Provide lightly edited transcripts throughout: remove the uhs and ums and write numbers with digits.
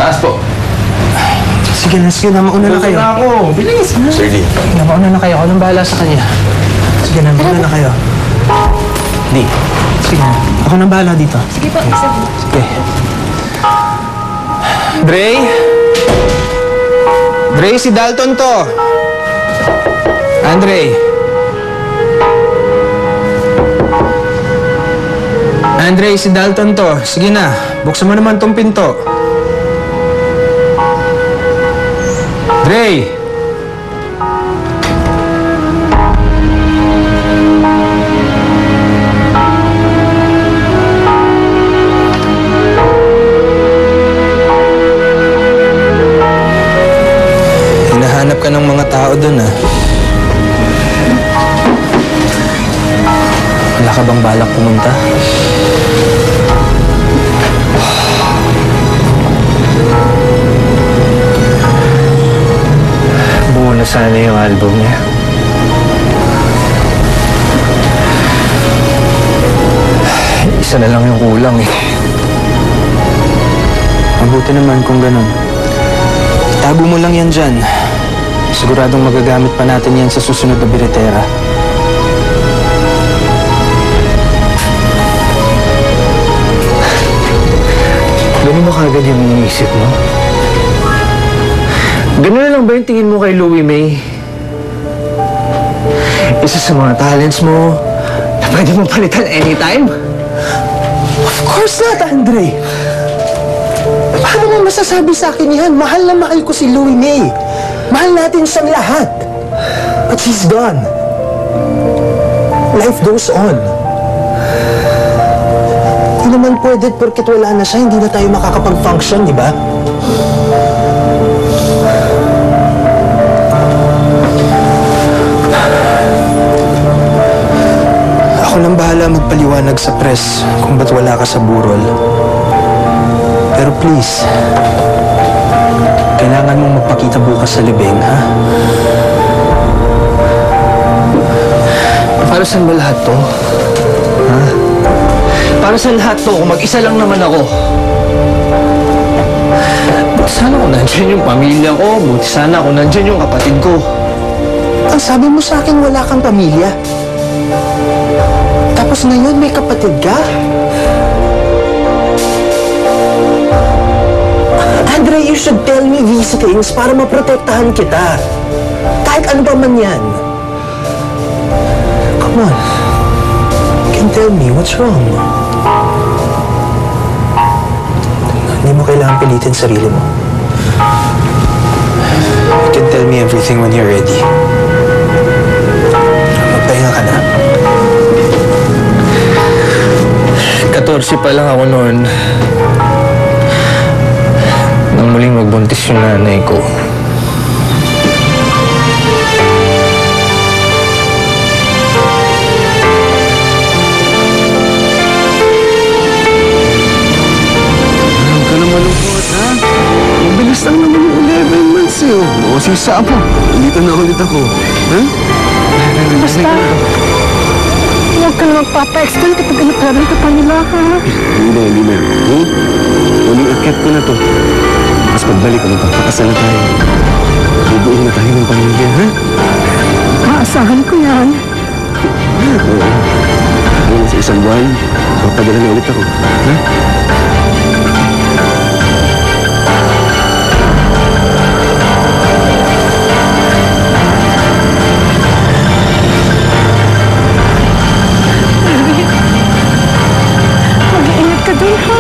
Taas po. Sige na, mauna na kayo. Gusto na ako. Bilis. Sir Lee. Sige na, mauna na kayo. Ako nang bahala sa kanya. Sige na, mauna na kayo. Di. Sige na. Ako nang bahala dito. Sige po, isa po. Sige. Dre? Dre, si Dalton to. Andre. Andre, si Dalton to. Sige na, buksan mo naman tong pinto. Dre! Hinahanap ka ng mga tao dun, ah. Wala ka bang balak pumunta? Buo na sana yung album niya. Isa na lang yung kulang, eh. Mabuti naman kung ganun. Itago mo lang yan dyan. Siguradong magagamit pa natin yan sa susunod na biretera. Ganun ba kagad yung iniisip mo? Ganun na lang ba yung tingin mo kay Louie May? Isa sa mga talents mo na pwede mong palitan anytime? Of course not, Andre! Paano mo masasabi sa akin yan? Mahal na mahal ko si Louie May. Mahal natin siyang lahat. But she's gone. Life goes on. Hindi naman pwede porket wala na siya, hindi na tayo makakapag-function, di ba? Ako nang bahala magpaliwanag sa press kung ba't wala ka sa burol. Pero please, kailangan mong magpakita bukas sa libing, ha? Para saan ba lahat to? Ha? Para saan lahat to kung mag-isa lang naman ako? Buti sana kung nandyan yung pamilya ko. Buti sana kung nandyan yung kapatid ko. Ang sabi mo sa akin, wala kang pamilya. Tapos ngayon, may kapatid ka? Andre, you should tell me these things para maprotektahan kita. Kahit ano ba man yan. Come on. You can tell me what's wrong. Hindi mo kailangan pilitin sarili mo. You can tell me everything when you're ready. Magpahinga ka na. 14 pa lang ako noon. Nang muling magbuntis yung nanay ko. Huwag ka na malungkot, ha? Mabilis lang naman yung 11 months, eh. O, sisa po. Dito na ulit ako. Ha? Basta, huwag ka na magpapa-explain kapag nag-travel ka pa nila, ha? Hindi na. Uling akit ko na to. Tapos pagbalik ko, magpapakasal na tayo. Bubuin na tayo ng pamilya, ha? Maasahan ko yan. Ngayon sa isang buwan, magpadala na ulit ako. Ha? Mag-iingat ka dun, ha?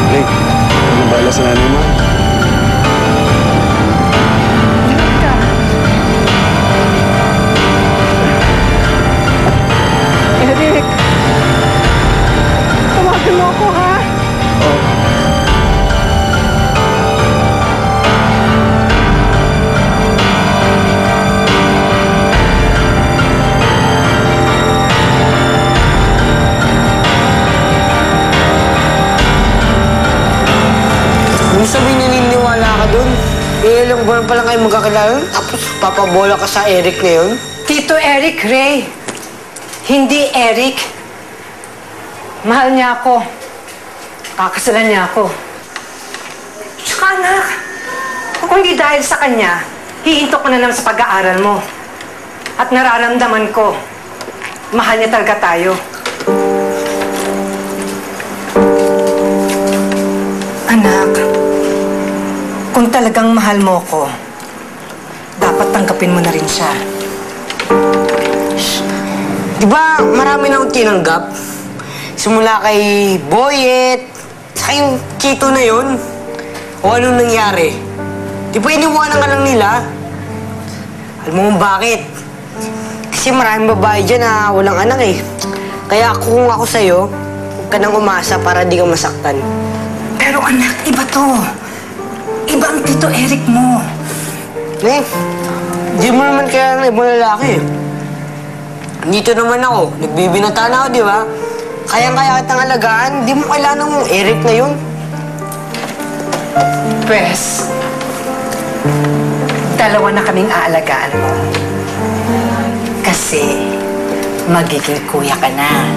Blake, anong bala sa nanay mo? Eric, tawagan mo ako, ha? Kung sabihin naniniwala ka dun, ilang buwan pa lang kayo magkakilala, tapos Papabola ka sa Eric na yun? Tito Eric, Ray. Hindi Eric. Mahal niya ako. Kakasalan niya ako. Tsaka anak, kung hindi dahil sa kanya, hihinto ko na lang sa pag-aaral mo. At nararamdaman ko, mahal niya talaga tayo. Anak, kung talagang mahal mo ko, dapat tanggapin mo na rin siya. Di ba marami na akong tinanggap? Simula kay Boyet, saka yung Chito na yun. O anong nangyari? Di ba iniwanan ka lang nila? Alam mo kung bakit? Kasi maraming babae dyan na walang anak eh. Kaya kung ako sa'yo, huwag ka nang umasa para di ka masaktan. Pero anak, iba to. Iba ang Tito Eric mo. Eh, di mo naman kaya ng ibang lalaki eh. Dito naman ako, nagbibinata na ako, di ba? Kayang-kaya kitang alagaan, di mo kailangan ng Eric na yun. Pwes, dalawa na kaming aalagaan mo. Kasi magiging kuya ka na.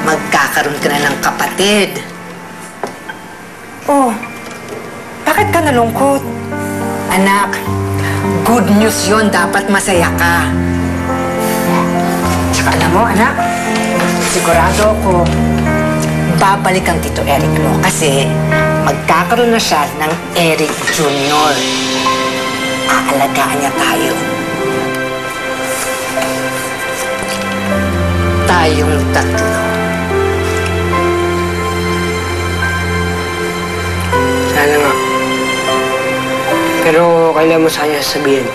Magkakaroon ka na ng kapatid. Oh, bakit ka nalungkot? Anak, good news yon, dapat masaya ka. Tsaka alam mo, anak, sigurado ako, babalik ang Tito Eric mo kasi magkakaroon na siya ng Eric Jr. Aalagaan niya tayo. Tayong tatlo. Sana nga. Pero kailan mo sa kanya sasabihin?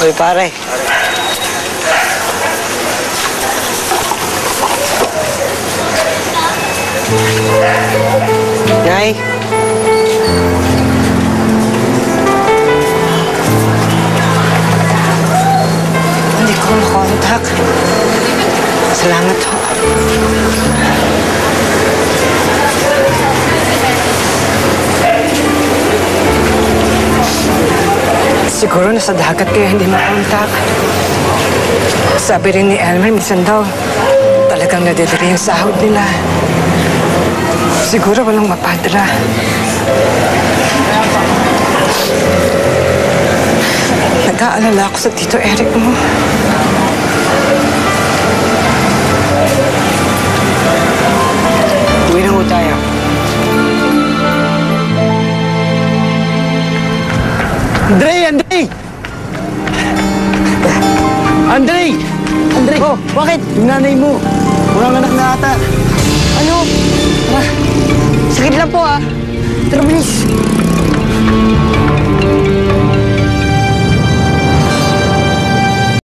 Oy, pare. Nay. Hindi ko makontak. Salamat ho. Siguro nasa dagat kaya hindi makontak. Sabi rin ni Elmer, minsan daw, talagang nadidiri yung sahod nila. Siguro walang mapadra. Nag-aalala ako sa Tito Eric mo. Uwi na ho tayo. Andre! Andre! Andre! Andre! Oh, bakit? Yung nanay mo. Walang anak na ata. Ano? Sakit lang po ah. Tara, bilis.